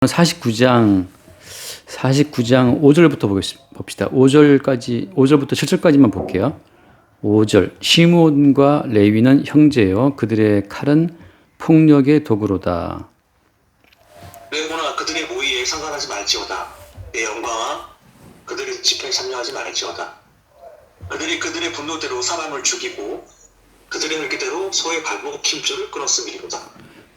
49장 5절부터 봅시다. 5절부터 7절까지만 볼게요. 5절. 시므온과 레위는 형제요 그들의 칼은 폭력의 도구로다. 그러나 그들의 모의에 상관하지 말지어다. 내 영광아 그들의 집회에 참여하지 말지어다. 그들이 그들의 분노대로 사람을 죽이고 그들의 흙기대로 소의 발목 힘줄을 끊었음이로다.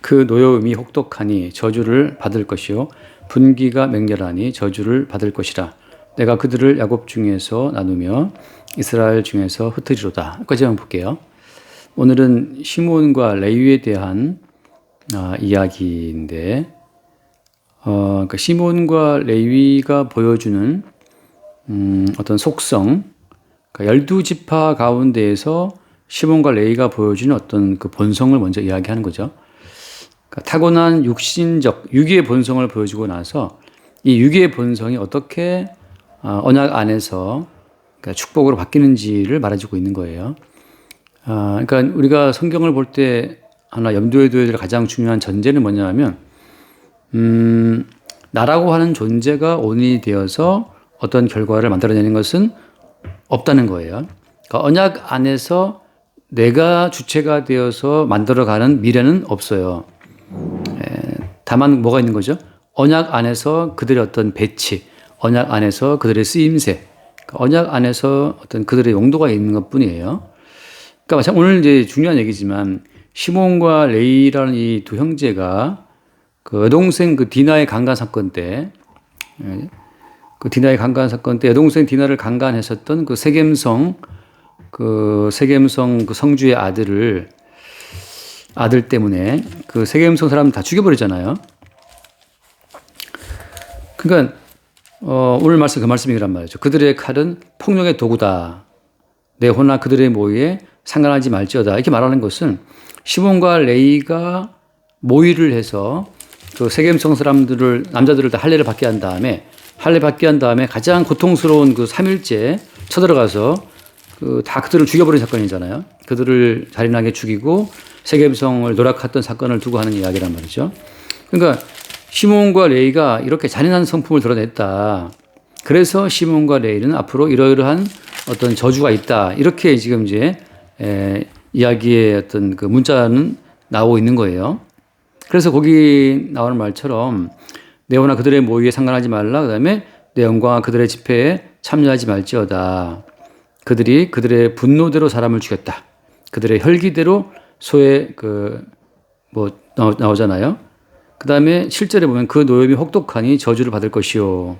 그 노여움이 혹독하니 저주를 받을 것이요 분기가 맹렬하니 저주를 받을 것이라. 내가 그들을 야곱 중에서 나누며 이스라엘 중에서 흩으리로다. 여기까지 한번 볼게요. 오늘은 시므온과 레위에 대한 이야기인데 그러니까 시므온과 레위가 보여주는 어떤 속성, 그러니까 12지파 가운데에서 시므온과 레위가 보여주는 어떤 그 본성을 먼저 이야기하는 거죠. 그러니까 타고난 육의 본성을 보여주고 나서 이 육의 본성이 어떻게 언약 안에서 그러니까 축복으로 바뀌는지를 말해주고 있는 거예요. 그러니까 우리가 성경을 볼 때 하나 염두에 둬야 될 가장 중요한 전제는 뭐냐면 나라고 하는 존재가 원인이 되어서 어떤 결과를 만들어내는 것은 없다는 거예요. 그러니까 언약 안에서 내가 주체가 되어서 만들어가는 미래는 없어요. 다만 뭐가 있는 거죠? 언약 안에서 그들의 어떤 배치, 언약 안에서 그들의 쓰임새, 언약 안에서 어떤 그들의 용도가 있는 것 뿐이에요. 그러니까 오늘 이제 중요한 얘기지만 시몬과 레이라는 이 두 형제가 그 여동생 그 디나의 강간 사건 때, 여동생 디나를 강간했었던 그 세겜성 그 성주의 아들 때문에 그 세겜성 사람 다 죽여버리잖아요. 그러니까 오늘 말씀 그 말씀이란 말이죠. 그들의 칼은 폭력의 도구다. 내 호나 그들의 모의에 상관하지 말지어다. 이렇게 말하는 것은 시몬과 레이가 모의를 해서 그 세겜성 남자들을 다 할례를 받게 한 다음에 가장 고통스러운 그 3일째 쳐들어가서 다 그들을 죽여버린 사건이잖아요. 그들을 잔인하게 죽이고 세겜성을 노략했던 사건을 두고 하는 이야기란 말이죠. 그러니까 시몬과 레이가 이렇게 잔인한 성품을 드러냈다. 그래서 시몬과 레이는 앞으로 이러이러한 어떤 저주가 있다. 이렇게 지금 이제 이야기의 어떤 그 문자는 나오고 있는 거예요. 그래서 거기 나오는 말처럼 내 호나 그들의 모의에 상관하지 말라. 그다음에 내 영광아 그들의 집회에 참여하지 말지어다. 그들이 그들의 분노대로 사람을 죽였다. 그들의 혈기대로 소의 나오잖아요. 그 다음에 7절에 보면 그 노염이 혹독하니 저주를 받을 것이요.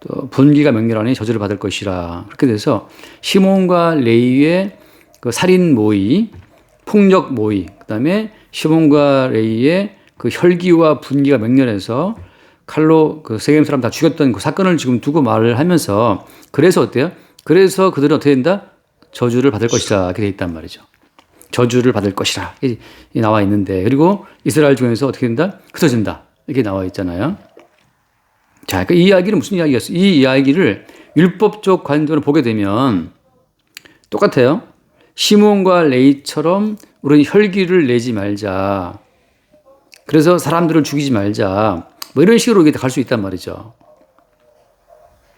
또 분기가 맹렬하니 저주를 받을 것이라. 그렇게 돼서 시몬과 레위의 그 살인 모의, 폭력 모의, 그 다음에 시몬과 레위의 그 혈기와 분기가 맹렬해서 칼로 그 세겜 사람 다 죽였던 그 사건을 지금 두고 말을 하면서 그래서 어때요? 그래서 그들은 어떻게 된다? 저주를 받을 것이라 이렇게 돼 있단 말이죠. 저주를 받을 것이라 이 나와 있는데 그리고 이스라엘 중에서 어떻게 된다? 흩어진다 이렇게 나와 있잖아요. 자, 그러니까 이 이야기는 무슨 이야기였어요? 이 이야기를 율법적 관점으로 보게 되면 똑같아요. 시몬과 레이처럼 우리는 혈기를 내지 말자. 그래서 사람들을 죽이지 말자. 뭐 이런 식으로 갈 수 있단 말이죠.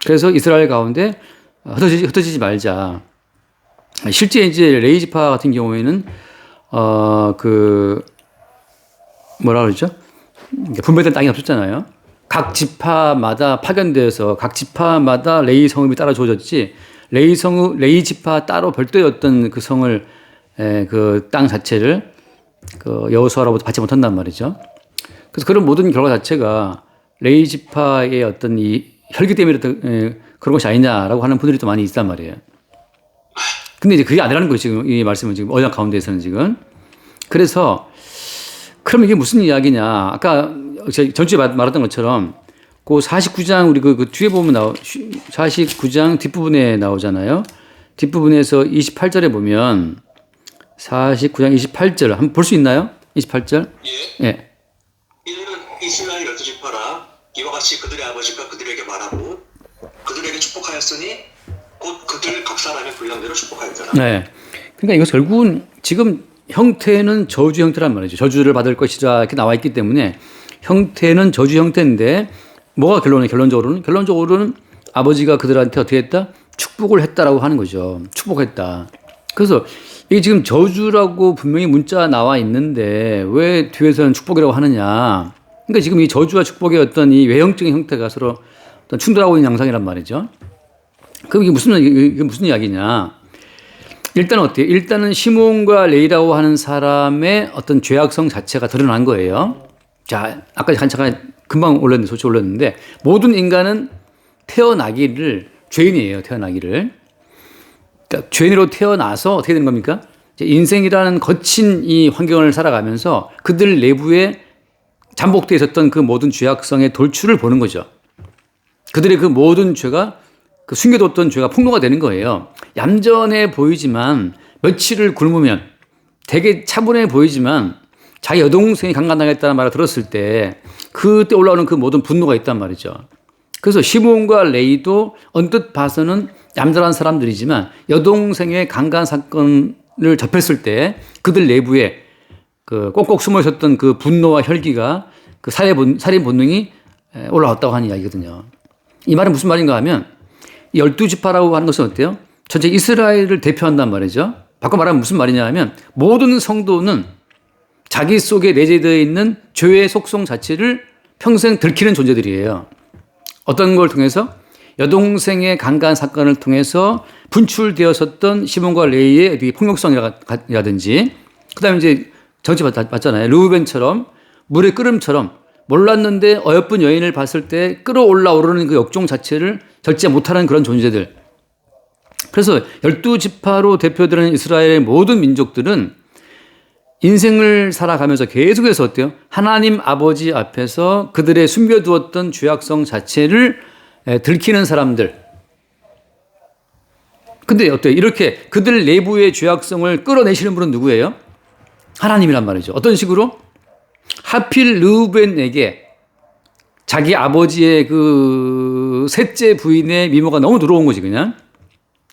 그래서 이스라엘 가운데 흩어지지 말자. 실제 이제 레위 지파 같은 경우에는 뭐라 그러죠? 분배된 땅이 없었잖아요. 각 지파마다 파견되어서 각 지파마다 레위 성읍이 따라 주어졌지. 레위 지파 따로 별도였던 그 성을 그 땅 자체를 그 여호수아로부터 받지 못한단 말이죠. 그래서 그런 모든 결과 자체가 레위 지파의 어떤 이 혈기 때문에 그런 것이 아니냐라고 하는 분들이 또 많이 있단 말이에요. 근데 이제 그게 아니라는 거예요. 지금 이 말씀은 지금 언약 가운데에서는 지금. 그래서 그럼 이게 무슨 이야기냐? 아까 제가 전주에 말했던 것처럼 그 49장 우리 그 뒤에 보면 49장 뒷부분에 나오잖아요. 뒷부분에서 28절에 보면 49장 28절 한번 볼 수 있나요? 28절. 예. 이는 이스라엘 12지파라 이와 같이 그들의 아버지가 그들에게 말하고 그들에게 축복하였으니 곧 그들 각 사람의 분량대로 축복하였더라. 네. 그러니까 이거 결국은 지금 형태는 저주 형태란 말이죠. 저주를 받을 것이라 이렇게 나와 있기 때문에 형태는 저주 형태인데 뭐가 결론적으로는 아버지가 그들한테 어떻게 했다? 축복을 했다라고 하는 거죠. 축복했다. 그래서 이게 지금 저주라고 분명히 문자 나와 있는데 왜 뒤에서는 축복이라고 하느냐. 그러니까 지금 이 저주와 축복의 어떤 이 외형적인 형태가 서로 어떤 충돌하고 있는 양상이란 말이죠. 그럼 이게 무슨 이야기냐. 일단 어때요? 일단은 시몬과 레이라고 하는 사람의 어떤 죄악성 자체가 드러난 거예요. 자, 아까 잠깐 금방 소치 올렸는데 모든 인간은 태어나기를 죄인이에요. 태어나기를. 그러니까 죄인으로 태어나서 어떻게 되는 겁니까? 이제 인생이라는 거친 이 환경을 살아가면서 그들 내부에 잠복되어 있었던 그 모든 죄악성의 돌출을 보는 거죠. 그들의 그 모든 죄가 그 숨겨뒀던 죄가 폭로가 되는 거예요. 얌전해 보이지만 며칠을 굶으면 되게 차분해 보이지만 자기 여동생이 강간당했다는 말을 들었을 때 그때 올라오는 그 모든 분노가 있단 말이죠. 그래서 시몬과 레이도 언뜻 봐서는 얌전한 사람들이지만 여동생의 강간 사건을 접했을 때 그들 내부에 그 꼭꼭 숨어 있었던 그 분노와 혈기가 그 살인 본능이 올라왔다고 하는 이야기거든요. 이 말은 무슨 말인가 하면 12지파라고 하는 것은 어때요? 전체 이스라엘을 대표한단 말이죠. 바꿔 말하면 무슨 말이냐 하면 모든 성도는 자기 속에 내재되어 있는 죄의 속성 자체를 평생 들키는 존재들이에요. 어떤 걸 통해서? 여동생의 강간 사건을 통해서 분출되었었던 시몬과 레이의 폭력성이라든지 그 다음에 이제 정치 봤잖아요. 르우벤처럼 물의 끓음처럼 몰랐는데 어여쁜 여인을 봤을 때 끌어올라오르는 그 역종 자체를 절제 못하는 그런 존재들. 그래서 12지파로 대표되는 이스라엘의 모든 민족들은 인생을 살아가면서 계속해서 어때요? 하나님 아버지 앞에서 그들의 숨겨두었던 죄악성 자체를 들키는 사람들. 근데 어때요? 이렇게 그들 내부의 죄악성을 끌어내시는 분은 누구예요? 하나님이란 말이죠. 어떤 식으로? 하필 르우벤에게 자기 아버지의 그 셋째 부인의 미모가 너무 들어온 거지, 그냥.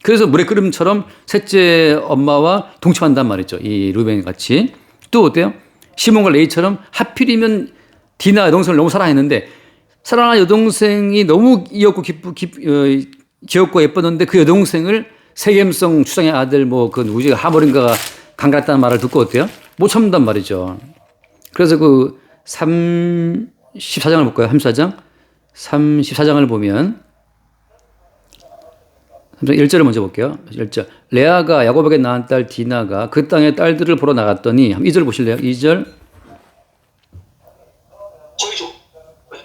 그래서 물의 끓음처럼 셋째 엄마와 동침한단 말이죠. 이 르우벤 같이. 또 어때요? 시몬과 레이처럼 하필이면 디나 여동생을 너무 사랑했는데 사랑하는 여동생이 너무 귀엽고 예뻤는데 그 여동생을 세겜성 추장의 아들 그 누구지? 하모린가가 강간했다는 말을 듣고 어때요? 못 참는단 말이죠. 그래서 그 34장을 볼까요? 34장을 보면 1절을 먼저 볼게요. 1절. 레아가 야곱에게 낳은 딸 디나가 그 땅의 딸들을 보러 나갔더니 2절 보실래요? 2절.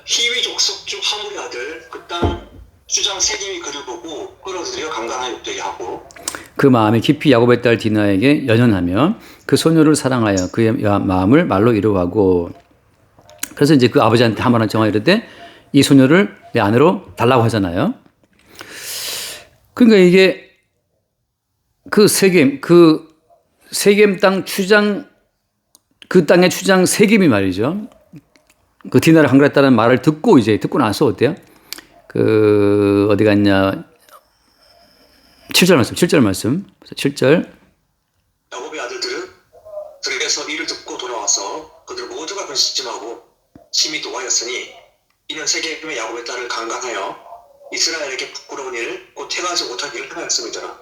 히위 족속 중 하물의 아들 그 땅 주장 세겜이 그를 보고 끌어들여 강간하여 욕되게 하고 그 마음이 깊이 야곱의 딸 디나에게 연연하며 그 소녀를 사랑하여 그의 마음을 말로 이루하고 그래서 이제 그 아버지한테 하만한 정하 이르되 이 소녀를 내 아내로 달라고 하잖아요. 그러니까 이게 그 세겜 땅 추장 그 땅의 추장 세겜이 말이죠. 그 디나를 강간했다는 말을 듣고 나서 어때요? 어디 갔냐? 7절 말씀. 7절. 야곱의 아들들은 들에서 이를 듣고 돌아와서 그들 모두가 근심하고 심히 노하였으니 이는 세겜의 야곱의 딸을 강간하여 이스라엘에게 부끄러운 일을 곧 행하지 못한 일을 행하였음이더라.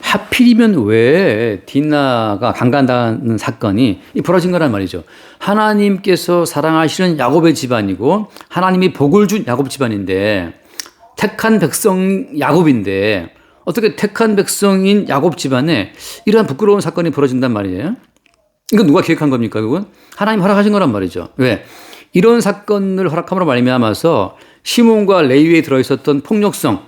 하필이면 왜 디나가 강간당하는 사건이 벌어진 거란 말이죠. 하나님께서 사랑하시는 야곱의 집안이고 하나님이 복을 준 야곱 집안인데 택한 백성 야곱인데 어떻게 택한 백성인 야곱 집안에 이러한 부끄러운 사건이 벌어진단 말이에요. 이건 누가 계획한 겁니까? 그건 하나님 허락하신 거란 말이죠. 왜? 이런 사건을 허락함으로 말미암아서 시몬과 레위에 들어있었던 폭력성의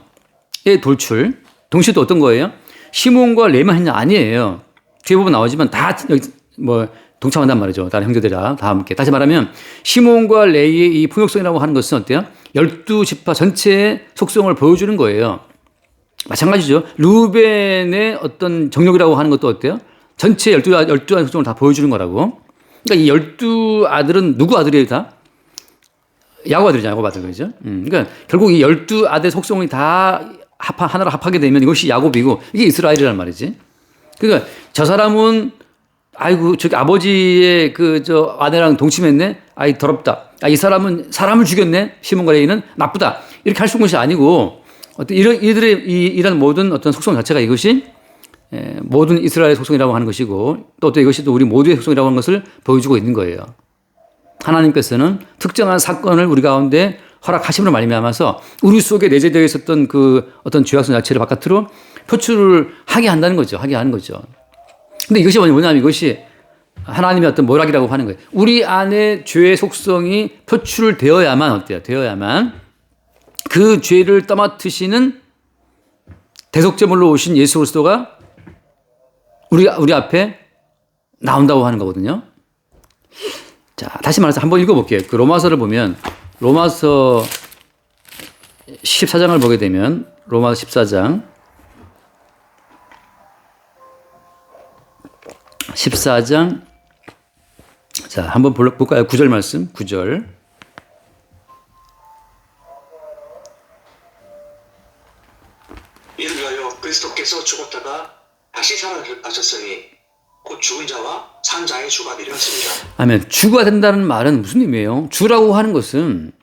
돌출 동시에 또 어떤 거예요? 시몬과 레위만 했냐? 아니에요. 뒤에 보면 나오지만 다 동참한단 말이죠. 다른 형제들이랑 다 함께. 다시 말하면 시몬과 레위의 이 폭력성이라고 하는 것은 어때요? 12지파 전체의 속성을 보여주는 거예요. 마찬가지죠. 루벤의 어떤 정력이라고 하는 것도 어때요? 전체 12아들 속성을 다 보여주는 거라고. 그러니까 이 12아들은 누구 아들이에요, 다? 야곱 아들이죠, 야곱 아들. 그죠? 그러니까 결국 이 12아들 속성이 다 하나로 합하게 되면 이것이 야곱이고 이게 이스라엘이란 말이지. 그러니까 저 사람은 아이고 저기 아버지의 저 아내랑 동침했네. 아이 더럽다. 아, 이 사람은 사람을 죽였네. 시몬과 레위는 나쁘다. 이렇게 할 수 있는 것이 아니고 어떤 이들의 이런 모든 어떤 속성 자체가 이것이 모든 이스라엘의 속성이라고 하는 것이고 또 이것이 또 우리 모두의 속성이라고 하는 것을 보여주고 있는 거예요. 하나님께서는 특정한 사건을 우리 가운데 허락하심으로 말미암아서 우리 속에 내재되어 있었던 그 어떤 죄악성 자체를 바깥으로 표출을 하게 한다는 거죠. 하게 하는 거죠. 근데 이것이 뭐냐면 이것이 하나님의 어떤 모락이라고 하는 거예요. 우리 안에 죄의 속성이 표출되어야만 어때요? 되어야만 그 죄를 떠맡으시는 대속제물로 오신 예수 그리스도가 우리 앞에 나온다고 하는 거거든요. 자, 다시 말해서 한번 읽어볼게요. 그 로마서를 보면 로마서 14장을 보게 되면 로마서 14장 14장 자, 한번 볼까요? 9절 말씀. 9절. 이를 위하여 그리스도께서 죽었다가 다시 살아나셨으니 곧 죽은 자와 산 자의 주가 되렸습니다. 아멘. 주가 된다는 말은 무슨 의미예요? 주라고 하는 것은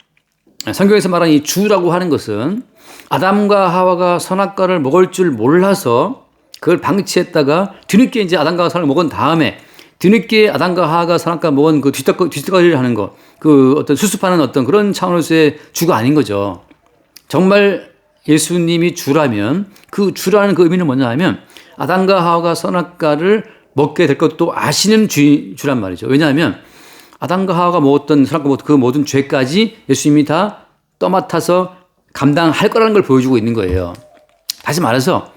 성경에서 말하는 이 주라고 하는 것은 아담과 하와가 선악과를 먹을 줄 몰라서 그걸 방치했다가 뒤늦게 이제 아담과 하와가 먹은 다음에 뒤늦게 아담과 하와가 선악과 먹은 그 뒷거리를 하는 것, 그 어떤 수습하는 어떤 그런 차원에서의 주가 아닌 거죠. 정말 예수님이 주라면 그 주라는 그 의미는 뭐냐 하면 아담과 하와가 선악과를 먹게 될 것도 아시는 주란 말이죠. 왜냐하면 아담과 하와가 먹었던 선악과 그 모든 죄까지 예수님이 다 떠맡아서 감당할 거라는 걸 보여주고 있는 거예요. 다시 말해서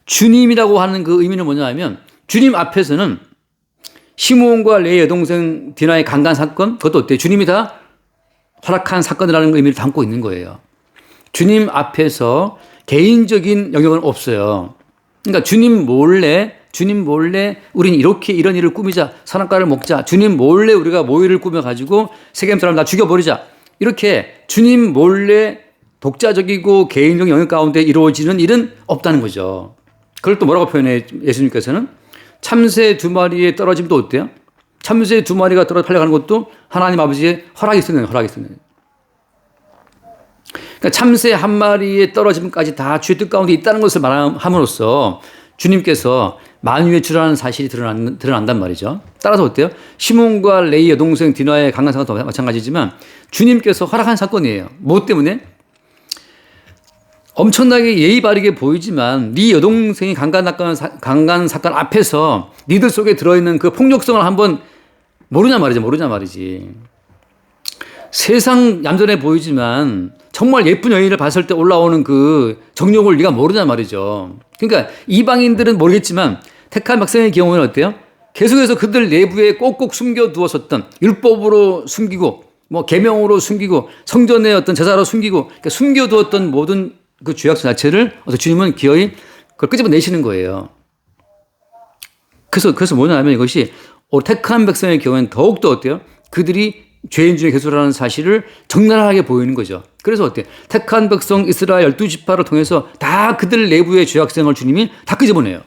주님이라고 하는 그 의미는 뭐냐 하면 주님 앞에서는 시므온과 레위 여동생 디나의 강간 사건 그것도 어때요? 주님이 다 허락한 사건이라는 의미를 담고 있는 거예요. 주님 앞에서 개인적인 영역은 없어요. 그러니까 주님 몰래 우린 이렇게 이런 일을 꾸미자. 선악과를 먹자. 주님 몰래 우리가 모의를 꾸며가지고 세겜 사람 다 죽여버리자. 이렇게 주님 몰래 독자적이고 개인적 영역 가운데 이루어지는 일은 없다는 거죠. 그걸 또 뭐라고 표현해 예수님께서는? 참새 2마리에 떨어짐도 어때요? 참새 2마리가 떨어져 팔려가는 것도 하나님 아버지의 허락이 있었네요. 그러니까 참새 1마리의 떨어짐까지 다 주의 뜻 가운데 있다는 것을 말함으로써 주님께서 만유의 주라는 사실이 드러난단 말이죠. 따라서 어때요? 시몬과 레위 여동생 디나의 강간 사건도 마찬가지지만 주님께서 허락한 사건이에요. 뭐 때문에? 엄청나게 예의 바르게 보이지만 네 여동생이 강간 사건 앞에서 니들 속에 들어있는 그 폭력성을 한번 모르냐 말이지. 세상 얌전해 보이지만 정말 예쁜 여인을 봤을 때 올라오는 그 정욕을 네가 모르냐 말이죠. 그러니까 이방인들은 모르겠지만 택한 백성의 경우는 어때요? 계속해서 그들 내부에 꼭꼭 숨겨두었었던 율법으로 숨기고 뭐 계명으로 숨기고 성전의 어떤 제사로 숨기고 그러니까 숨겨두었던 모든 그 죄악성 자체를 주님은 기어이 그걸 끄집어내시는 거예요. 그래서 뭐냐면 이것이 택한 백성의 경우에는 더욱더 어때요? 그들이 죄인 중에 개수라는 사실을 적나라하게 보이는 거죠. 그래서 어때요? 택한 백성 이스라엘 12지파를 통해서 다 그들 내부의 죄악성을 주님이 다 끄집어내요.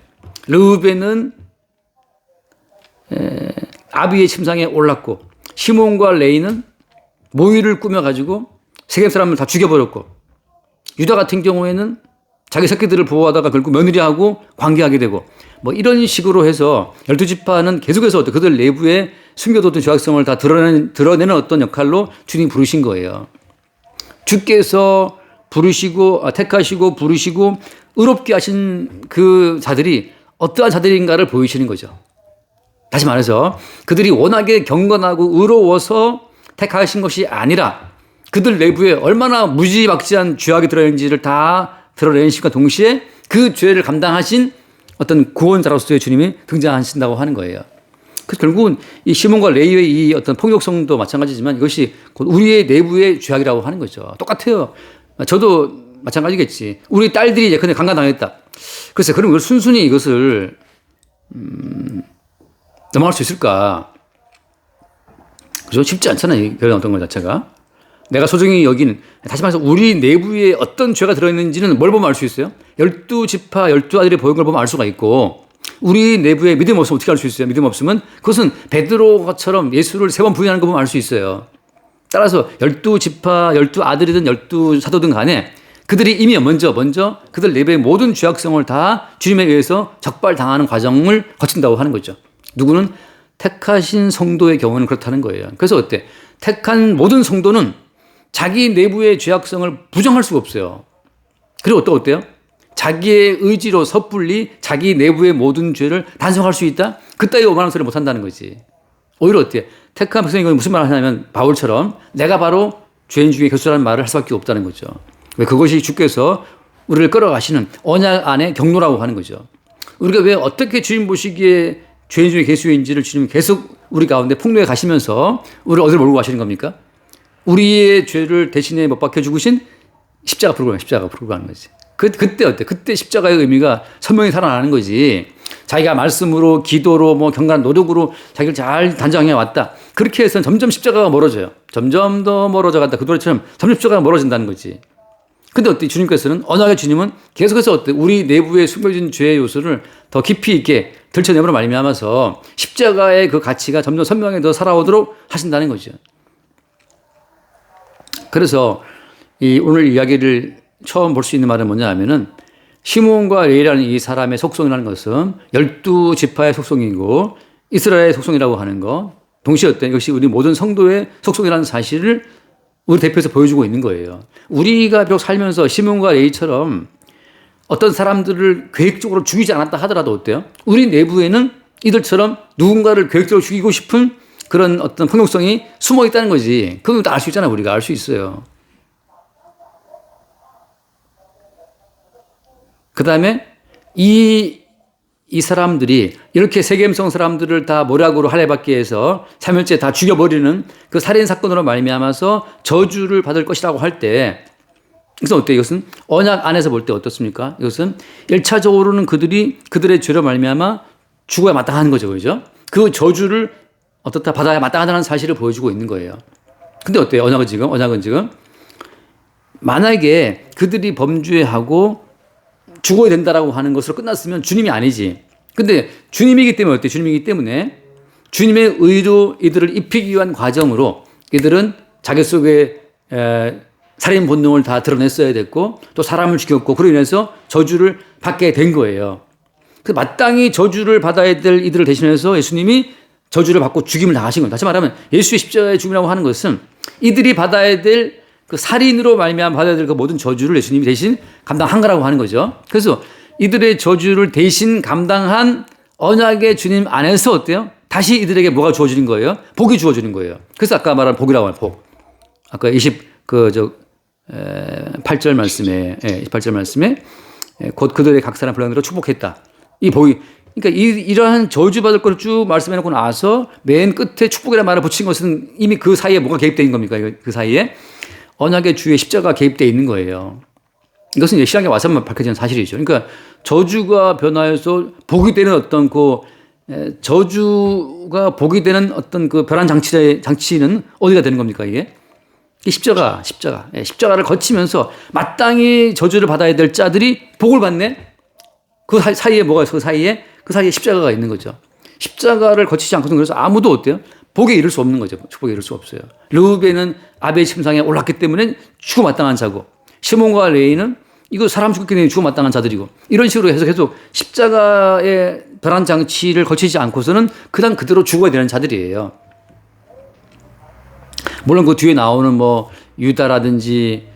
르우벤은 아비의 침상에 올랐고 시몬과 레위는 모의를 꾸며가지고 세겜 사람을 다 죽여버렸고 유다 같은 경우에는 자기 새끼들을 보호하다가 결국 며느리하고 관계하게 되고 뭐 이런 식으로 해서 12지파는 계속해서 그들 내부에 숨겨뒀던 죄악성을 다 드러내는 어떤 역할로 주님 부르신 거예요. 주께서 택하시고 부르시고 의롭게 하신 그 자들이 어떠한 자들인가를 보이시는 거죠. 다시 말해서 그들이 워낙에 경건하고 의로워서 택하신 것이 아니라 그들 내부에 얼마나 무지막지한 죄악이 들어있는지를 다 드러내는 것과 동시에 그 죄를 감당하신 어떤 구원자로서의 주님이 등장하신다고 하는 거예요. 그래서 결국은 이 시몬과 레위의 이 어떤 폭력성도 마찬가지지만 이것이 곧 우리의 내부의 죄악이라고 하는 거죠. 똑같아요. 저도 마찬가지겠지. 우리 딸들이 예컨대 강간당했다. 글쎄, 그럼 순순히 이것을 넘어갈 수 있을까? 그죠? 쉽지 않잖아요. 그런 어떤 것 자체가. 내가 소중히 여기는, 다시 말해서 우리 내부에 어떤 죄가 들어있는지는 뭘 보면 알 수 있어요? 12지파 12아들이 보인 걸 보면 알 수가 있고, 우리 내부에 믿음 없으면 어떻게 알 수 있어요? 믿음 없으면 그것은 베드로처럼 예수를 3번 부인하는 거 보면 알 수 있어요. 따라서 12지파, 12아들이든 12사도든 간에 그들이 이미 먼저 그들 내부의 모든 죄악성을 다 주님에 의해서 적발당하는 과정을 거친다고 하는 거죠. 누구는 택하신 성도의 경우는 그렇다는 거예요. 그래서 어때? 택한 모든 성도는 자기 내부의 죄악성을 부정할 수가 없어요. 그리고 또 어때요? 자기의 의지로 섣불리 자기 내부의 모든 죄를 단속할 수 있다? 그따위 오만한 소리 못 한다는 거지. 오히려 어때요? 택한 백성이 무슨 말을 하냐면 바울처럼 내가 바로 죄인 중에 교수라는 말을 할 수밖에 없다는 거죠. 왜? 그것이 주께서 우리를 끌어가시는 언약 안의 경로라고 하는 거죠. 우리가 왜 어떻게 주님 보시기에 죄인 중에 개수인지를 주님 계속 우리 가운데 폭로해 가시면서 우리를 어디로 몰고 가시는 겁니까? 우리의 죄를 대신에 못 박혀 죽으신 십자가 풀고 가는 거지. 그때 어때? 그때 십자가의 의미가 선명히 살아나는 거지. 자기가 말씀으로, 기도로, 경건한 노력으로 자기를 잘 단장해 왔다. 그렇게 해서 점점 십자가가 멀어져요. 점점 더 멀어져 간다. 그 노래처럼 점점 십자가가 멀어진다는 거지. 근데 어때? 주님께서는, 언약의 주님은 계속해서 어때? 우리 내부에 숨겨진 죄의 요소를 더 깊이 있게 들춰내므로 말미암아서 십자가의 그 가치가 점점 선명하게 더 살아오도록 하신다는 거죠. 그래서 오늘 이야기를 처음 볼 수 있는 말은 뭐냐 하면은 시몬과 레위라는 이 사람의 속성이라는 것은 12지파의 속성이고 이스라엘의 속성이라고 하는 것, 동시에 어떤 이것이 우리 모든 성도의 속성이라는 사실을 우리 대표에서 보여주고 있는 거예요. 우리가 비록 살면서 시몬과 레위처럼 어떤 사람들을 계획적으로 죽이지 않았다 하더라도 어때요? 우리 내부에는 이들처럼 누군가를 계획적으로 죽이고 싶은 그런 어떤 폭력성이 숨어 있다는 거지. 그건 다 알 수 있잖아. 우리가 알 수 있어요. 그 다음에 이 사람들이 이렇게 세겜성 사람들을 다 모략으로 할례받게 해서 3일째 다 죽여버리는 그 살인 사건으로 말미암아서 저주를 받을 것이라고 할 때, 그래서 어때? 이것은 언약 안에서 볼 때 어떻습니까? 이것은 1차적으로는 그들의 죄로 말미암아 죽어야 마땅한 거죠, 그죠? 그 저주를 어떻다 받아야 마땅하다는 사실을 보여주고 있는 거예요. 근데 어때요? 언약은 지금 만약에 그들이 범죄하고 죽어야 된다라고 하는 것으로 끝났으면 주님이 아니지. 근데 주님이기 때문에 어때? 주님이기 때문에 주님의 의로 이들을 입히기 위한 과정으로 이들은 자기 속에 살인 본능을 다 드러냈어야 됐고 또 사람을 죽였고 그로 인해서 저주를 받게 된 거예요. 그 마땅히 저주를 받아야 될 이들을 대신해서 예수님이 저주를 받고 죽임을 당하신 거예요. 다시 말하면 예수의 십자가의 죽임이라고 하는 것은 이들이 받아야 될 그 살인으로 말미암아 받아야 될 그 모든 저주를 예수님이 대신 감당한 거라고 하는 거죠. 그래서 이들의 저주를 대신 감당한 언약의 주님 안에서 어때요? 다시 이들에게 뭐가 주어지는 거예요? 복이 주어지는 거예요. 그래서 아까 말한 복이라고 하는 복. 아까 28절 말씀에, 28절 말씀에 곧 그들의 각 사람 분량대로 축복했다. 이 복이, 그러니까 이러한 저주받을 것을 쭉 말씀해놓고 나서 맨 끝에 축복이라는 말을 붙인 것은 이미 그 사이에 뭐가 개입되어 있는 겁니까? 그 사이에 언약의 주의 십자가가 개입되어 있는 거예요. 이것은 이제 신약에 와서만 밝혀지는 사실이죠. 그러니까 저주가 변화해서 복이 되는 어떤 저주가 복이 되는 어떤 그 변환 장치는 어디가 되는 겁니까, 이게? 십자가를 거치면서 마땅히 저주를 받아야 될 자들이 복을 받네? 그 사이에 뭐가 있어? 그 사이에 십자가가 있는 거죠. 십자가를 거치지 않고서 그래서 아무도 어때요? 복에 이를 수 없는 거죠. 축복에 이를 수 없어요. 르우벤은 아벨 침상에 올랐기 때문에 죽어 마땅한 자고, 시몬과 레위는 이거 사람 죽기 때문에 죽어 마땅한 자들이고, 이런 식으로 해서 계속 십자가의 변환 장치를 거치지 않고서는 그냥 그대로 죽어야 되는 자들이에요. 물론 그 뒤에 나오는 유다라든지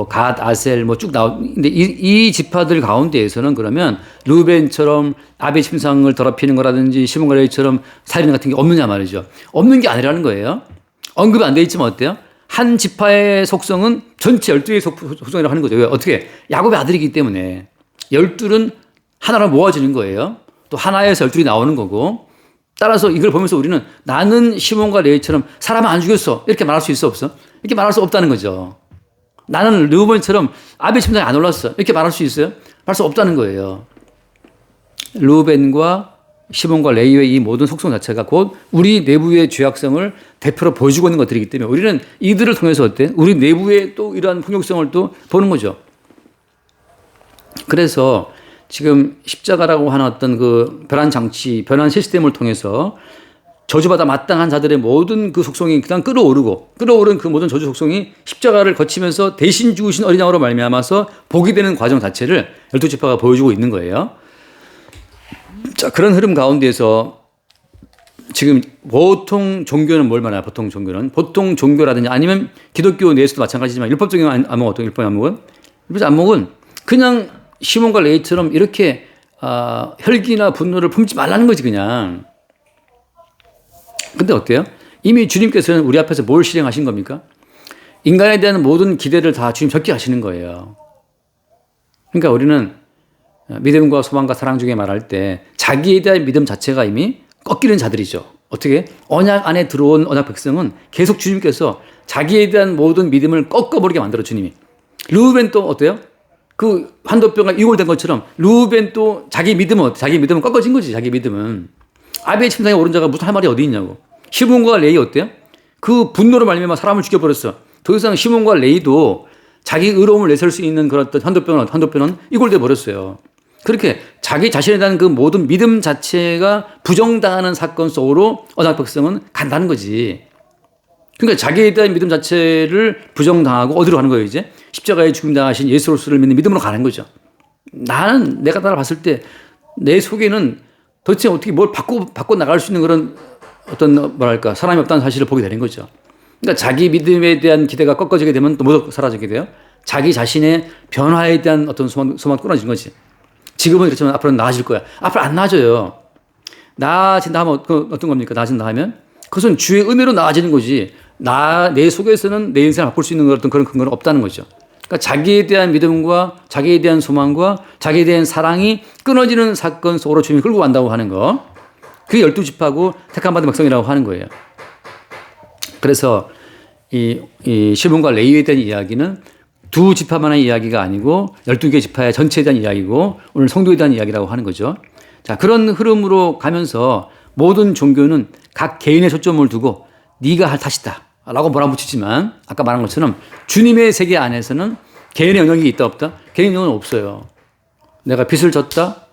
갓, 아셀 쭉 근데 이 지파들 가운데에서는 그러면 르우벤처럼 아벨 침상을 더럽히는 거라든지 시몬과 레위처럼 살인 같은 게 없느냐 말이죠. 없는 게 아니라는 거예요. 언급이 안 돼 있지만 어때요? 한 지파의 속성은 전체 12의 속성이라고 하는 거죠. 왜? 어떻게? 야곱의 아들이기 때문에 12은 하나로 모아지는 거예요. 또 하나에서 12이 나오는 거고, 따라서 이걸 보면서 우리는 나는 시몬과 레위처럼 사람 안 죽였어 이렇게 말할 수 있어 없어? 이렇게 말할 수 없다는 거죠. 나는 르우벤처럼 아벨 침상에 안 올랐어 이렇게 말할 수 있어요? 말할 수 없다는 거예요. 르우벤과 시몬과 레위의 이 모든 속성 자체가 곧 우리 내부의 죄악성을 대표로 보여주고 있는 것들이기 때문에 우리는 이들을 통해서 어때? 우리 내부의 또 이러한 폭력성을 또 보는 거죠. 그래서 지금 십자가라고 하는 어떤 그 변환 장치, 변환 시스템을 통해서 저주받아 마땅한 자들의 모든 그 속성이 그냥 끌어오른 그 모든 저주 속성이 십자가를 거치면서 대신 죽으신 어린 양으로 말미암아서 복이 되는 과정 자체를 12지파가 보여주고 있는 거예요. 자, 그런 흐름 가운데에서 지금 보통 종교는 뭘 말하냐? 보통 종교라든지 아니면 기독교 내에서도 마찬가지지만 율법적인 안목, 어떤 율법 안목은? 율법 안목은 그냥 시몬과 레위처럼 이렇게 혈기나 분노를 품지 말라는 거지, 그냥. 근데 어때요? 이미 주님께서는 우리 앞에서 뭘 실행하신 겁니까? 인간에 대한 모든 기대를 다 주님 적게 하시는 거예요. 그러니까 우리는 믿음과 소망과 사랑 중에 말할 때 자기에 대한 믿음 자체가 이미 꺾이는 자들이죠. 어떻게? 언약 안에 들어온 언약 백성은 계속 주님께서 자기에 대한 모든 믿음을 꺾어버리게 만들어 주님이. 르우벤 또 어때요? 그 환도병과 이골된 것처럼 르우벤 또 자기 믿음은 꺾어진 거지. 자기 믿음은. 아비의 침상에 오른 자가 무슨 할 말이 어디 있냐고. 시몬과 레위 어때요? 그 분노로 말미암아 사람을 죽여버렸어. 더 이상 시몬과 레위도 자기 의로움을 내세울 수 있는 그런 어떤 환도병은 이골돼 버렸어요. 그렇게 자기 자신에 대한 그 모든 믿음 자체가 부정당하는 사건 속으로 언약 백성은 간다는 거지. 그러니까 자기에 대한 믿음 자체를 부정당하고 어디로 가는 거예요, 이제? 십자가에 죽임당하신 예수로서를 믿는 믿음으로 가는 거죠. 내가 봤을 때 내 속에는 도대체 어떻게 뭘 바꿔 나갈 수 있는 그런 어떤 뭐랄까 사람이 없다는 사실을 보게 되는 거죠. 그러니까 자기 믿음에 대한 기대가 꺾어지게 되면 또 모두 사라지게 돼요. 자기 자신의 변화에 대한 어떤 소망 끊어진 거지. 지금은 그렇지만 앞으로는 나아질 거야. 앞으로 안 나아져요. 나아진다 하면 어떤 겁니까? 나아진다 하면 그것은 주의 은혜로 나아지는 거지. 내 속에서는 내 인생을 바꿀 수 있는 어떤 그런 근거는 없다는 거죠. 그러니까 자기에 대한 믿음과 자기에 대한 소망과 자기에 대한 사랑이 끊어지는 사건 속으로 주님이 끌고 간다고 하는 거. 그게 12지파고 택함 받은 백성이라고 하는 거예요. 그래서 이 시몬과 레위에 대한 이야기는 두 지파만의 이야기가 아니고 12개 지파의 전체에 대한 이야기고 오늘 성도에 대한 이야기라고 하는 거죠. 자, 그런 흐름으로 가면서 모든 종교는 각 개인의 초점을 두고 네가 할 탓이다 라고 몰아붙이지만 아까 말한 것처럼 주님의 세계 안에서는 개인의 영역이 있다 없다? 개인의 영역은 없어요. 내가 빚을 졌다,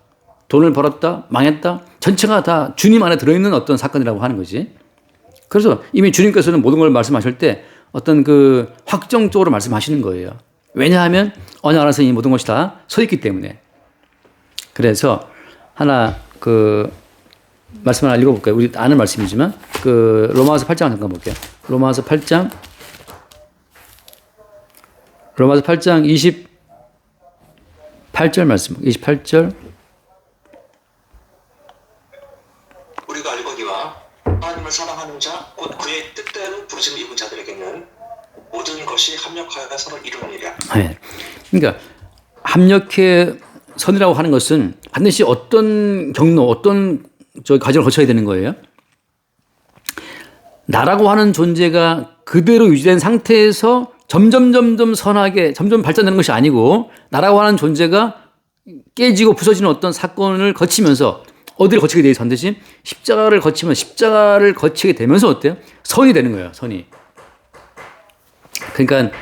돈을 벌었다, 망했다, 전체가 다 주님 안에 들어있는 어떤 사건이라고 하는 거지. 그래서 이미 주님께서는 모든 걸 말씀하실 때 어떤 그 확정적으로 말씀하시는 거예요. 왜냐하면 언약 안에서 이 모든 것이 다 서 있기 때문에. 그래서 하나 말씀 하나 읽어볼까요? 우리 아는 말씀이지만 로마서 8장 잠깐 볼게요. 로마서 8장 28절 말씀. 28절. 우리가 알거니와 하나님을 사랑하는 자 곧 그의 뜻대로 부르심 입은 자들에게는 모든 것이 합력하여 서로 이루느니라. 네. 그러니까 합력해 선이라고 하는 것은 반드시 어떤 경로, 어떤 과정을 거쳐야 되는 거예요. 나라고 하는 존재가 그대로 유지된 상태에서 점점 선하게 점점 발전되는 것이 아니고 나라고 하는 존재가 깨지고 부서지는 어떤 사건을 거치면서 어디를 거치게 돼서 반드시 십자가를 거치게 되면서 어때요? 선이 되는 거예요. 선이. 그러니까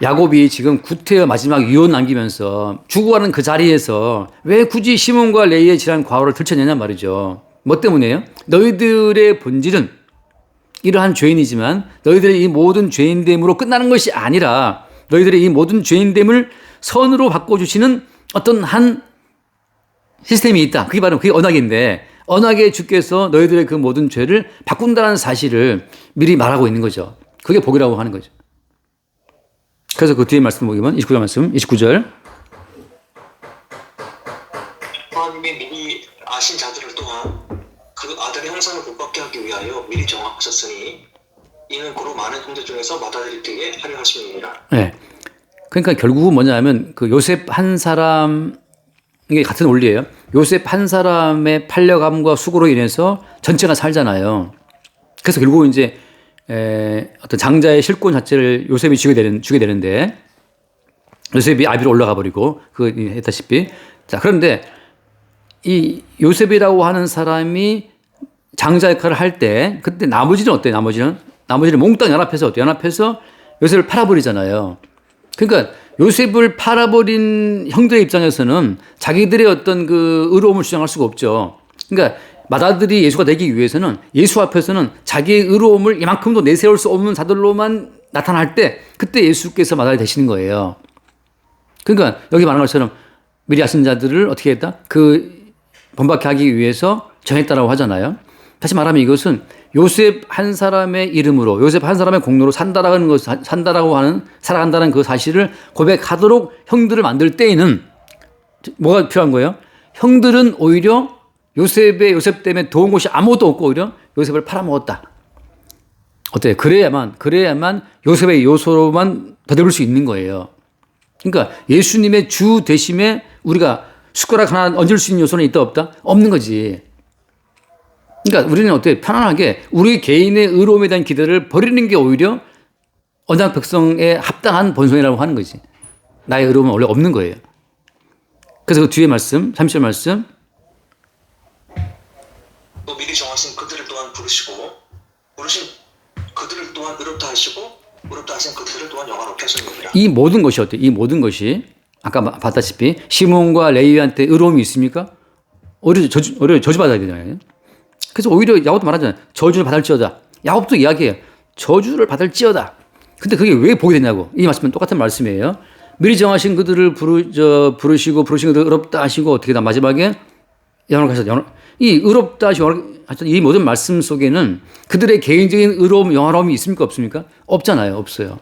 야곱이 지금 구태여 마지막 유언 남기면서 죽어가는 그 자리에서 왜 굳이 시몬과 레위의 지난 과오를 들춰내냐 말이죠. 뭐 때문에요? 너희들의 본질은 이러한 죄인이지만 너희들의 이 모든 죄인됨으로 끝나는 것이 아니라 너희들의 이 모든 죄인됨을 선으로 바꿔주시는 어떤 한 시스템이 있다. 그게 언약인데 언약의 주께서 너희들의 그 모든 죄를 바꾼다는 사실을 미리 말하고 있는 거죠. 그게 복이라고 하는 거죠. 그래서 그 뒤에 말씀 보기만 29절 말씀 29절 하나님이 미리 아신 자들을 또한 그 아들의 형상을 복받게 하기 위하여 미리 정하셨으니 이는 고로 많은 형제 중에서 맏아들이 되게 하려 하심이니라. 네. 그러니까 결국은 뭐냐면 그 요셉 한 사람 이게 같은 원리예요. 요셉 한 사람의 팔려감과 수고로 인해서 전체가 살잖아요. 그래서 결국은 이제 어떤 장자의 실권 자체를 요셉이 주게 되는데 요셉이 아비로 올라가 버리고 했다시피 자 그런데 이 요셉이라고 하는 사람이 장자 역할을 할 때 그때 나머지는 어때요? 나머지는 몽땅 연합해서 어때요? 연합해서 요셉을 팔아버리잖아요. 그러니까 요셉을 팔아버린 형들의 입장에서는 자기들의 어떤 그 의로움을 주장할 수가 없죠. 그러니까 맏아들이 예수가 되기 위해서는 예수 앞에서는 자기의 의로움을 이만큼도 내세울 수 없는 자들로만 나타날 때 그때 예수께서 맏아들이 되시는 거예요. 그러니까 여기 말한 것처럼 미리 아신 자들을 어떻게 했다? 그 본받게 하기 위해서 정했다라고 하잖아요. 다시 말하면 이것은 요셉 한 사람의 이름으로, 요셉 한 사람의 공로로 산다라고 하는, 살아간다는 그 사실을 고백하도록 형들을 만들 때에는 뭐가 필요한 거예요? 형들은 오히려 요셉 때문에 도운 것이 아무것도 없고 오히려 요셉을 팔아먹었다. 어때요? 그래야만 요셉의 요소로만 더듬을 수 있는 거예요. 그러니까 예수님의 주 되심에 우리가 숟가락 하나 얹을 수 있는 요소는 있다 없다? 없는 거지. 그러니까 우리는 어때요? 편안하게 우리 개인의 의로움에 대한 기대를 버리는 게 오히려 언약 백성에 합당한 본성이라고 하는 거지. 나의 의로움은 원래 없는 거예요. 그래서 그 뒤에 말씀, 30절 말씀. 또 미리 정하신 그들을 또한 부르신 그들을 또한 의롭다 하시고 의롭다 하신 그들을 또한 영화롭게 하셨느니라. 이 모든 것이 어때요? 이 모든 것이 아까 봤다시피 시몬과 레위한테 의로움이 있습니까? 오히려 저주받아야 되잖아요. 그래서 오히려 야곱도 말하잖아요. 저주를 받을지어다. 야곱도 이야기해요. 저주를 받을지어다. 근데 그게 왜 복이 되냐고. 이 말씀은 똑같은 말씀이에요. 미리 정하신 그들을 부르시고 부르신 그들을 의롭다 하시고 어떻게 다 마지막에 영원하게 하셨다. 이 의롭다 하시고 이 모든 말씀 속에는 그들의 개인적인 의로움, 영화로움이 있습니까? 없습니까? 없잖아요. 없어요.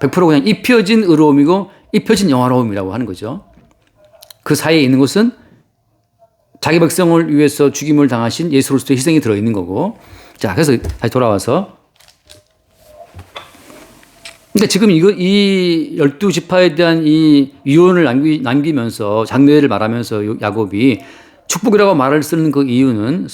100% 그냥 입혀진 의로움이고 입혀진 영화로움이라고 하는 거죠. 그 사이에 있는 것은 자기 백성을 위해서 죽임을 당하신 예수 그리스도의 희생이 들어있는 거고. 자, 그래서 다시 돌아와서. 그러니까 지금 이 12지파에 대한 이 유언을 남기면서 장례를 말하면서 야곱이 축복이라고 말을 쓰는 그 이유는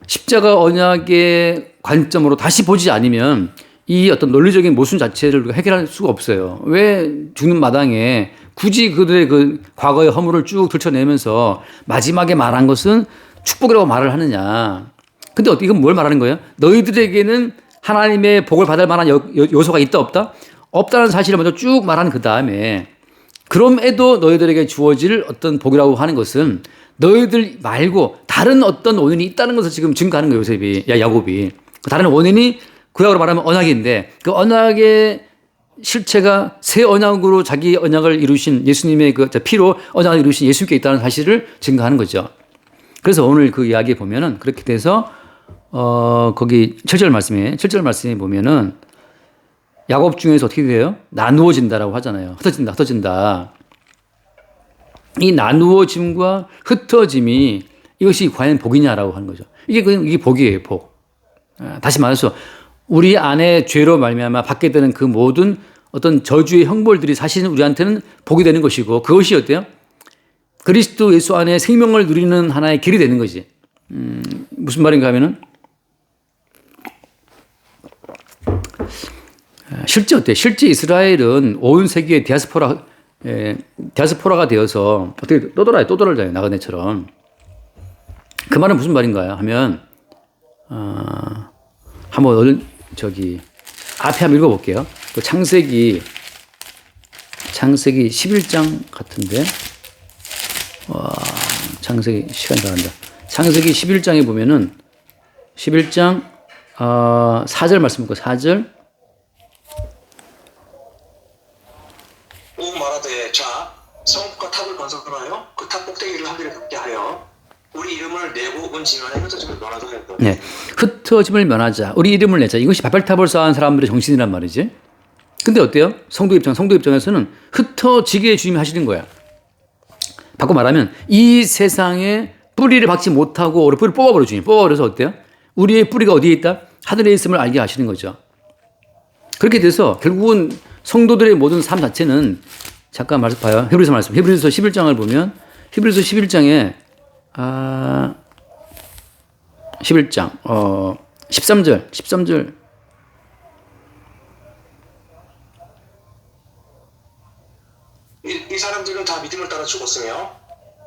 십자가 언약의 관점으로 다시 보지 않으면 이 어떤 논리적인 모순 자체를 해결할 수가 없어요. 왜 죽는 마당에 굳이 그들의 그 과거의 허물을 쭉 들춰내면서 마지막에 말한 것은 축복이라고 말을 하느냐. 근데 이건 뭘 말하는 거예요? 너희들에게는 하나님의 복을 받을 만한 요소가 있다 없다? 없다는 사실을 먼저 쭉 말한 그 다음에 그럼에도 너희들에게 주어질 어떤 복이라고 하는 것은 너희들 말고 다른 어떤 원인이 있다는 것을 지금 증거하는 거예요. 야곱이. 다른 원인이 구약으로 말하면 언약인데 그 언약의 실체가 새 언약으로 자기 언약을 이루신 예수님의 그 피로 언약을 이루신 예수께 있다는 사실을 증거하는 거죠. 그래서 오늘 그 이야기에 보면은 그렇게 돼서 거기 7절 말씀에 보면은 야곱 중에서 어떻게 돼요? 나누어진다라고 하잖아요. 흩어진다. 이 나누어짐과 흩어짐이 이것이 과연 복이냐라고 하는 거죠. 이게 복이에요, 복. 다시 말해서 우리 안에 죄로 말미암아 받게 되는 그 모든 어떤 저주의 형벌들이 사실은 우리한테는 복이 되는 것이고 그것이 어때요? 그리스도 예수 안에 생명을 누리는 하나의 길이 되는 거지. 무슨 말인가 하면은 실제 어때요? 실제 이스라엘은 온 세계의 디아스포라가 되어서 어떻게 또 돌아요. 나그네처럼. 그 말은 무슨 말인가요? 하면 한번 앞에 한번 읽어볼게요. 그 창세기 11장 같은데. 창세기 시간 다 간다. 창세기 11장에 보면은 11장 4절 말씀 볼까요? 4절. 오 말하되 자 성읍과 탑을 건설하여 그 탑 꼭대기를 하늘에 닿게 하여 우리 이름을 내고 온 지면에 흩어짐을 면하자 하였다. 네, 흩어짐을 면하자. 우리 이름을 내자. 이것이 바벨탑을 쌓은 사람들의 정신이란 말이지. 근데 어때요? 성도 입장에서는 흩어지게 주님이 하시는 거야. 바꿔 말하면 이 세상에 뿌리를 박지 못하고 뿌리를 뽑아버려 주님. 뽑아버려서 어때요? 우리의 뿌리가 어디에 있다? 하늘에 있음을 알게 하시는 거죠. 그렇게 돼서 결국은 성도들의 모든 삶 자체는 잠깐 말씀 봐요. 히브리서 11장을 보면 히브리서 11장에 11장 13절 이 사람들은 다 믿음을 따라 죽었으며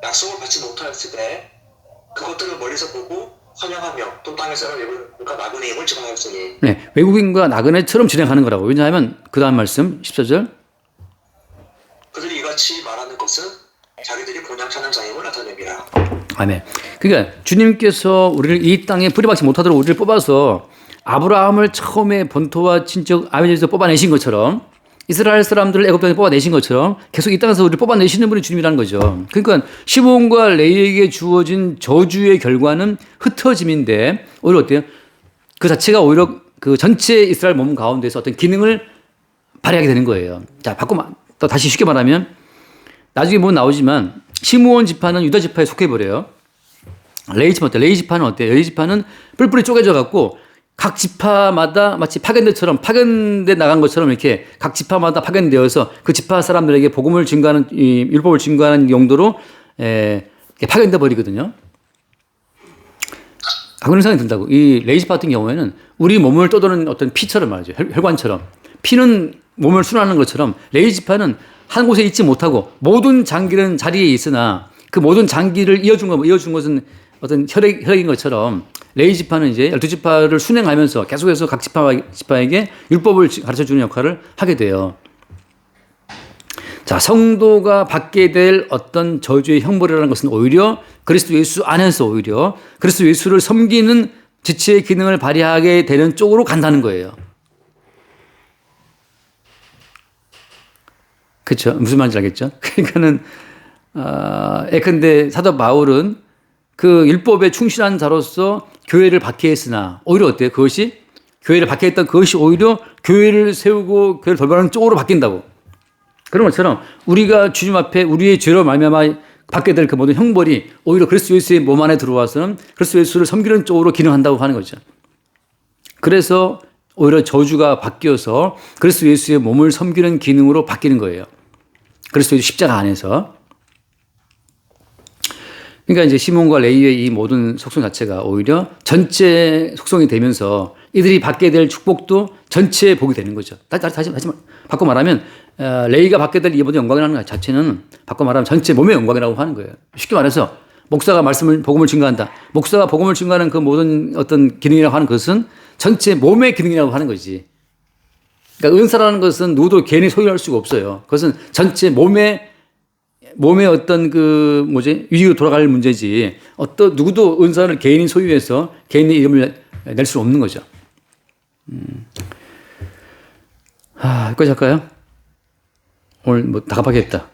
약속을 받지 못하였을 때 그것들을 멀리서 보고 환영하며 또 땅에 사람 외국인과 나그네의 힘을 증언하였으니. 네, 외국인과 나그네처럼 진행하는 거라고. 왜냐하면 그 다음 말씀 14절 이같이 말하는 것은 자기들이 본향 찾는 자임을 나타냅니다. 아멘. 그러니까 주님께서 우리를 이 땅에 뿌리박지 못하도록 우리를 뽑아서 아브라함을 처음에 본토와 친척 아비에서 뽑아내신 것처럼 이스라엘 사람들을 애굽 땅에 뽑아내신 것처럼 계속 이 땅에서 우리를 뽑아내시는 분이 주님이라는 거죠. 그러니까 시므온과 레위에게 주어진 저주의 결과는 흩어짐인데 오히려 어때요? 그 자체가 오히려 그 전체 이스라엘 몸 가운데서 어떤 기능을 발휘하게 되는 거예요. 자, 또 다시 쉽게 말하면 나중에 보면 나오지만 시므온 지파는 유다 지파에 속해버려요. 레위 지파 어때요? 레위 지파는 어때요? 레위 지파는 뿔뿔이 쪼개져 갖고 각 지파마다 마치 파견돼 나간 것처럼 이렇게 각 지파마다 파견되어서 그 지파 사람들에게 복음을 증거하는 이 율법을 증거하는 용도로 파견돼 버리거든요. 그런 생각이 든다고. 이 레위 지파 같은 경우에는 우리 몸을 떠도는 어떤 피처럼 말이죠. 혈관처럼. 피는 몸을 순환하는 것처럼 레위 지파는 한 곳에 있지 못하고 모든 장기는 자리에 있으나 그 모든 장기를 이어준 것은 어떤 혈액인 것처럼 레위 지파는 이제 12지파를 순행하면서 계속해서 각 지파에게 율법을 가르쳐 주는 역할을 하게 돼요. 자, 성도가 받게 될 어떤 저주의 형벌이라는 것은 오히려 그리스도 예수 안에서 오히려 그리스도 예수를 섬기는 지체의 기능을 발휘하게 되는 쪽으로 간다는 거예요. 그렇죠? 무슨 말인지 알겠죠? 그러니까는 예컨대 사도 바울은 그 율법에 충실한 자로서 교회를 박해했으나 오히려 어때요? 그것이 교회를 박해했던 그것이 오히려 교회를 세우고 교회를 돌보는 쪽으로 바뀐다고. 그런 것처럼 우리가 주님 앞에 우리의 죄로 말미암아 받게 될 그 모든 형벌이 오히려 그리스도 예수의 몸 안에 들어와서는 그리스도 예수를 섬기는 쪽으로 기능한다고 하는 거죠. 그래서 오히려 저주가 바뀌어서 그리스도 예수의 몸을 섬기는 기능으로 바뀌는 거예요. 그리스도 예수 십자가 안에서. 그러니까 이제 시몬과 레위의 이 모든 속성 자체가 오히려 전체 속성이 되면서 이들이 받게 될 축복도 전체에 복이 되는 거죠. 다시 바꿔 말하면 레위가 받게 될 이 모든 영광이라는 것 자체는 바꿔 말하면 전체 몸의 영광이라고 하는 거예요. 쉽게 말해서 목사가 복음을 증거한다. 목사가 복음을 증거하는 그 모든 어떤 기능이라고 하는 것은 전체 몸의 기능이라고 하는 거지. 그러니까 은사라는 것은 누구도 개인이 소유할 수가 없어요. 그것은 전체 몸의 어떤 위기로 돌아갈 문제지. 누구도 은사를 개인이 소유해서 개인의 이름을 낼 수 없는 거죠. 여기까지 할까요? 오늘 다 갑하겠다.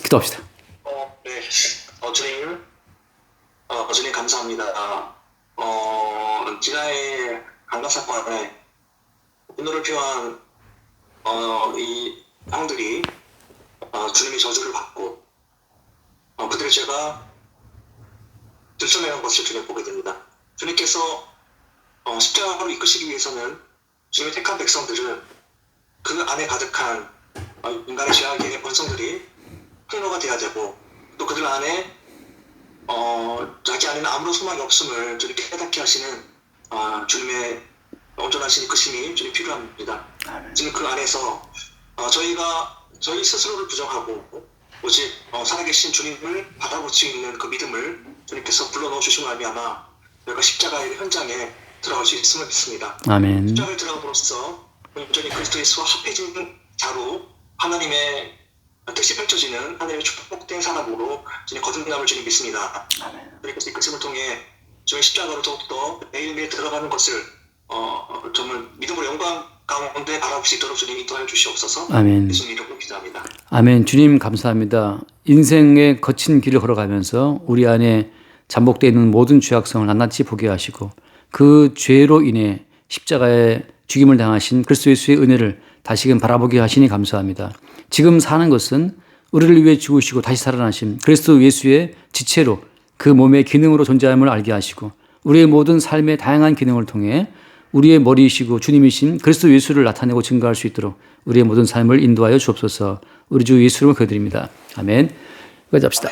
기도합시다. 네. 주님 감사합니다. 지나의 강간 사건에 분노를 표한 이 형들이 주님의 저주를 받고 그들의 죄가 들춰내는 것을 주님 보게 됩니다. 주님께서 십자가로 이끄시기 위해서는 주님의 택한 백성들은 그 안에 가득한 인간의 죄악의 본성들이 폭로가 돼야 되고 또 그들 안에 자기 안에는 아무런 소망이 없음을 주님 깨닫게 하시는 주님의 온전하신 이끄심이 주님 필요합니다. 지금 그 안에서 저희 스스로를 부정하고 오직 살아계신 주님을 바라볼 수 있는 그 믿음을 주님께서 불러넣어 주시고 말미암아 저희가 십자가의 현장에 들어갈 수 있음을 믿습니다. 아멘. 십자가에 들어감으로써 온전히 그리스도 예수와 합해진 자로 하나님의 뜻이 펼쳐지는 하나님의 축복된 사람으로 주님 거듭남을 주님 믿습니다. 주님께서 이끄심을 통해 주의 십자가로 더욱더 매일매일 들어가는 것을 정말 믿음으로 영광 가운데 바라볼 수 있도록 주님 인도하여 주시옵소서. 아멘. 예수님 이름으로 기도합니다. 아멘. 주님 감사합니다. 인생의 거친 길을 걸어가면서 우리 안에 잠복되어 있는 모든 죄악성을 낱낱이 보게 하시고 그 죄로 인해 십자가에 죽임을 당하신 그리스도 예수의 은혜를 다시금 바라보게 하시니 감사합니다. 지금 사는 것은 우리를 위해 죽으시고 다시 살아나신 그리스도 예수의 지체로 그 몸의 기능으로 존재함을 알게 하시고 우리의 모든 삶의 다양한 기능을 통해 우리의 머리이시고 주님이신 그리스도 예수를 나타내고 증거할 수 있도록 우리의 모든 삶을 인도하여 주옵소서. 우리 주 예수 이름으로 기도드립니다. 아멘. 여기까지 합시다.